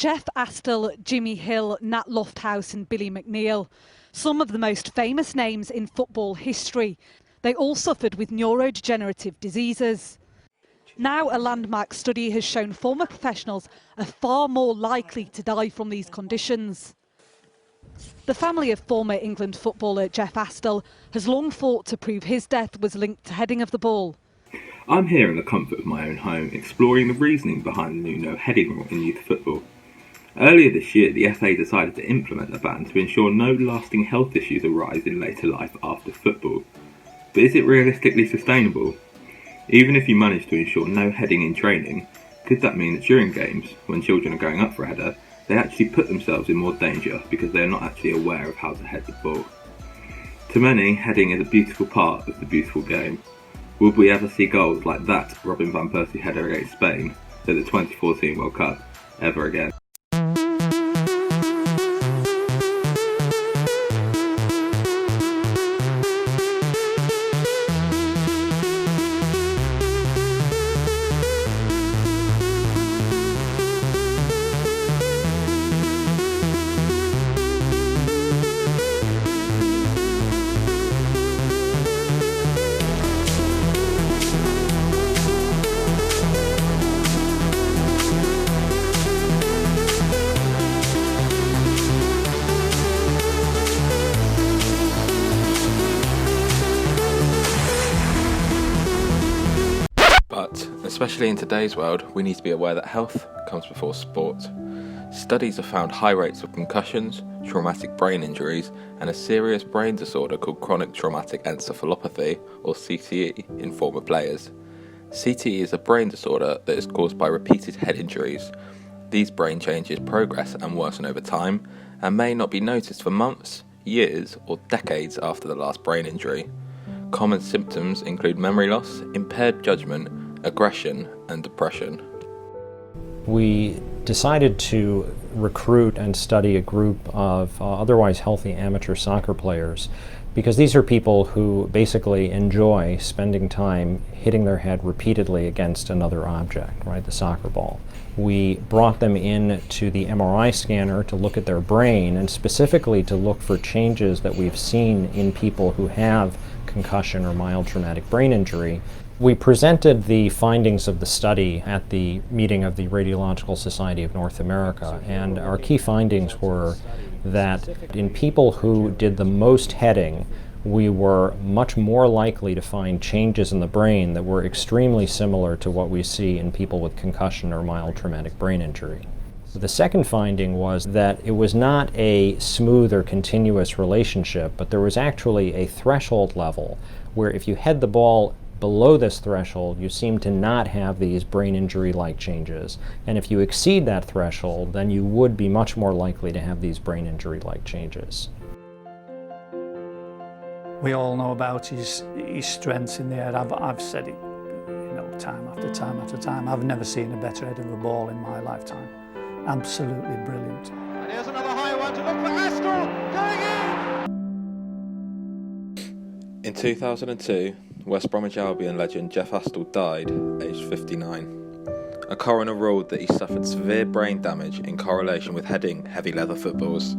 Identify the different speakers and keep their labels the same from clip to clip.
Speaker 1: Jeff Astle, Jimmy Hill, Nat Lofthouse and Billy McNeil, some of the most famous names in football history. They all suffered with neurodegenerative diseases. Now a landmark study has shown former professionals are far more likely to die from these conditions. The family of former England footballer Jeff Astle has long fought to prove his death was linked to heading of the ball.
Speaker 2: I'm here in the comfort of my own home, exploring the reasoning behind the new no heading rule in youth football. Earlier this year, the FA decided to implement a ban to ensure no lasting health issues arise in later life after football. But is it realistically sustainable? Even if you manage to ensure no heading in training, could that mean that during games, when children are going up for a header, they actually put themselves in more danger because they are not actually aware of how to head the ball? To many, heading is a beautiful part of the beautiful game. Will we ever see goals like that Robin van Persie header against Spain at the 2014 World Cup ever again?
Speaker 3: But, especially in today's world, we need to be aware that health comes before sport. Studies have found high rates of concussions, traumatic brain injuries, and a serious brain disorder called chronic traumatic encephalopathy, or CTE, in former players. CTE is a brain disorder that is caused by repeated head injuries. These brain changes progress and worsen over time, and may not be noticed for months, years, or decades after the last brain injury. Common symptoms include memory loss, impaired judgment, aggression, and depression.
Speaker 4: We decided to recruit and study a group of otherwise healthy amateur soccer players because these are people who basically enjoy spending time hitting their head repeatedly against another object, right, the soccer ball. We brought them in to the MRI scanner to look at their brain and specifically to look for changes that we've seen in people who have concussion or mild traumatic brain injury. We presented the findings of the study at the meeting of the Radiological Society of North America, and our key findings were that in people who did the most heading, we were much more likely to find changes in the brain that were extremely similar to what we see in people with concussion or mild traumatic brain injury. The second finding was that it was not a smooth or continuous relationship, but there was actually a threshold level where if you head the ball below this threshold, you seem to not have these brain injury-like changes. And if you exceed that threshold, then you would be much more likely to have these brain injury-like changes.
Speaker 5: We all know about his strengths in the air. I've said it, time after time after time. I've never seen a better head of a ball in my lifetime. Absolutely brilliant.
Speaker 6: And here's another high one to look for Astle, going in!
Speaker 3: In 2002, West Bromwich Albion legend Jeff Astle died, aged 59. A coroner ruled that he suffered severe brain damage in correlation with heading heavy leather footballs.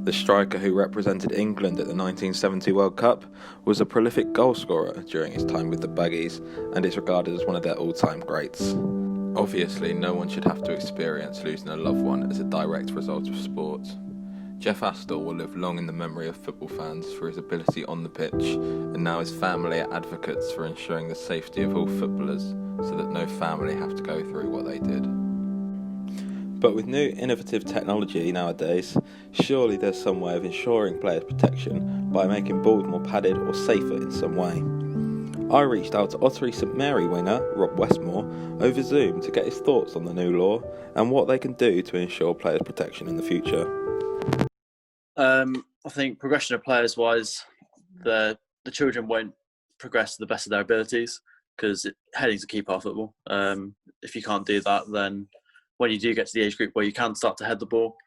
Speaker 3: The striker who represented England at the 1970 World Cup was a prolific goalscorer during his time with the Buggies and is regarded as one of their all-time greats. Obviously, no one should have to experience losing a loved one as a direct result of sport. Jeff Astle will live long in the memory of football fans for his ability on the pitch, and now his family are advocates for ensuring the safety of all footballers so that no family have to go through what they did. But with new innovative technology nowadays, surely there's some way of ensuring players' protection by making balls more padded or safer in some way. I reached out to Ottery St Mary winger Rob Westmore over Zoom to get his thoughts on the new law and what they can do to ensure players' protection in the future.
Speaker 7: I think progression of players wise, the children won't progress to the best of their abilities because heading's a key part of football. If you can't do that, then when you do get to the age group where you can start to head the ball,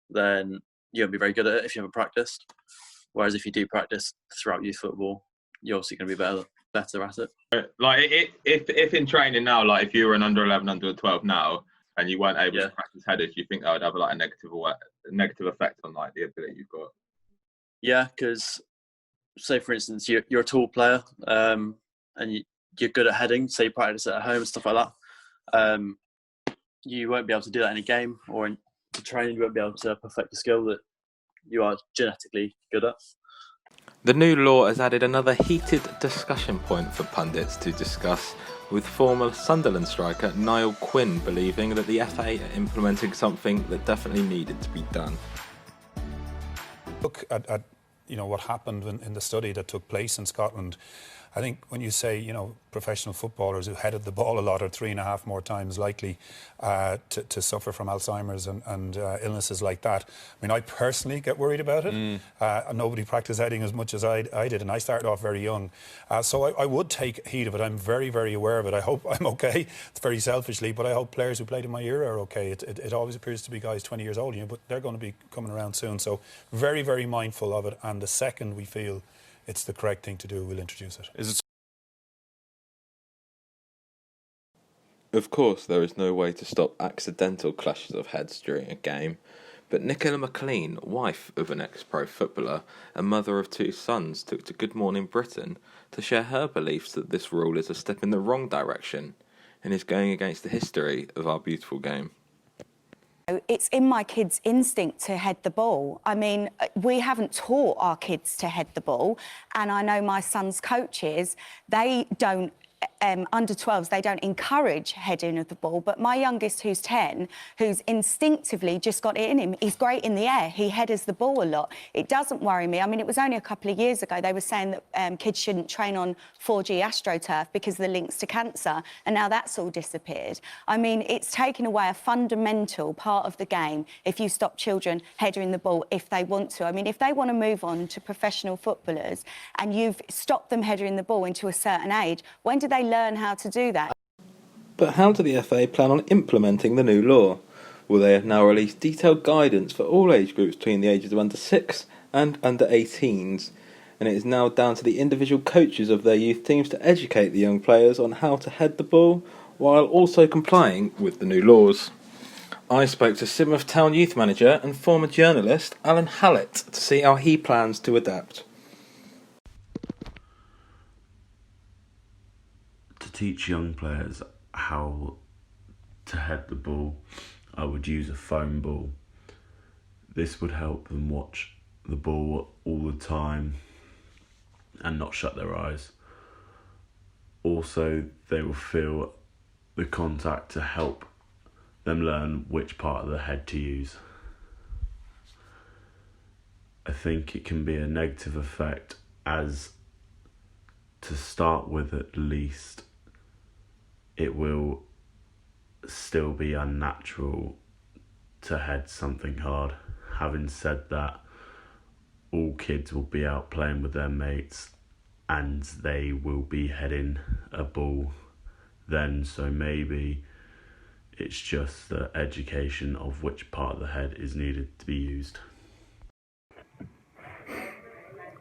Speaker 7: then you won't be very good at it if you haven't practiced. Whereas if you do practice throughout youth football, you're obviously going to be better at it.
Speaker 8: Like if in training now, like if you were an under 11, under 12 now,
Speaker 2: and you weren't able
Speaker 7: Yeah.
Speaker 2: to practice headers, do you think that would have like a negative effect on like the ability you've got?
Speaker 7: Yeah, because say for instance you're a tall player, and you're good at heading, say you practice it at home and stuff like that. You won't be able to do that in a game or in the training. You won't be able to perfect a skill that you are genetically good at.
Speaker 3: The new law has added another heated discussion point for pundits to discuss, with former Sunderland striker Niall Quinn believing that the FA are implementing something that definitely needed to be done.
Speaker 8: Look at what happened in the study that took place in Scotland. I think when you say, professional footballers who headed the ball a lot are 3.5 more times likely to suffer from Alzheimer's and illnesses like that. I mean, I personally get worried about it. Nobody practiced heading as much as I did, and I started off very young. So I would take heed of it. I'm very, very aware of it. I hope I'm okay. It's very selfishly, but I hope players who played in my era are okay. It always appears to be guys 20 years old, but they're going to be coming around soon. So very, very mindful of it. And the second we feel it's the correct thing to do, we'll introduce it.
Speaker 3: Of course, there is no way to stop accidental clashes of heads during a game, but Nicola McLean, wife of an ex-pro footballer and mother of 2 sons, took to Good Morning Britain to share her beliefs that this rule is a step in the wrong direction and is going against the history of our beautiful game.
Speaker 9: It's in my kids' instinct to head the ball. I mean, we haven't taught our kids to head the ball, and I know my son's coaches, they don't, under 12s, they don't encourage heading of the ball, but my youngest, who's 10, who's instinctively just got it in him, he's great in the air, he headers the ball a lot. It doesn't worry me. I mean, it was only a couple of years ago they were saying that kids shouldn't train on 4G AstroTurf because of the links to cancer, and now that's all disappeared. I mean, it's taken away a fundamental part of the game if you stop children heading the ball if they want to. I mean, if they want to move on to professional footballers and you've stopped them heading the ball into a certain age, when do they learn how to do that?
Speaker 3: But how do the FA plan on implementing the new law? Well, they have now released detailed guidance for all age groups between the ages of under 6 and under 18s, and it is now down to the individual coaches of their youth teams to educate the young players on how to head the ball while also complying with the new laws. I spoke to Sidmouth Town youth manager and former journalist Alan Hallett to see how he plans to adapt.
Speaker 10: To teach young players how to head the ball, I would use a foam ball. This would help them watch the ball all the time and not shut their eyes. Also, they will feel the contact to help them learn which part of the head to use. I think it can be a negative effect, as to start with at least, it will still be unnatural to head something hard. Having said that, all kids will be out playing with their mates and they will be heading a ball then, so maybe it's just the education of which part of the head is needed to be used.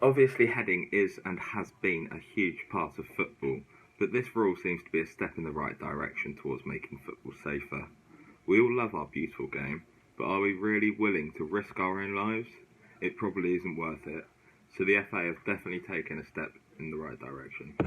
Speaker 2: Obviously, heading is and has been a huge part of football, but this rule seems to be a step in the right direction towards making football safer. We all love our beautiful game, but are we really willing to risk our own lives? It probably isn't worth it, so the FA have definitely taken a step in the right direction.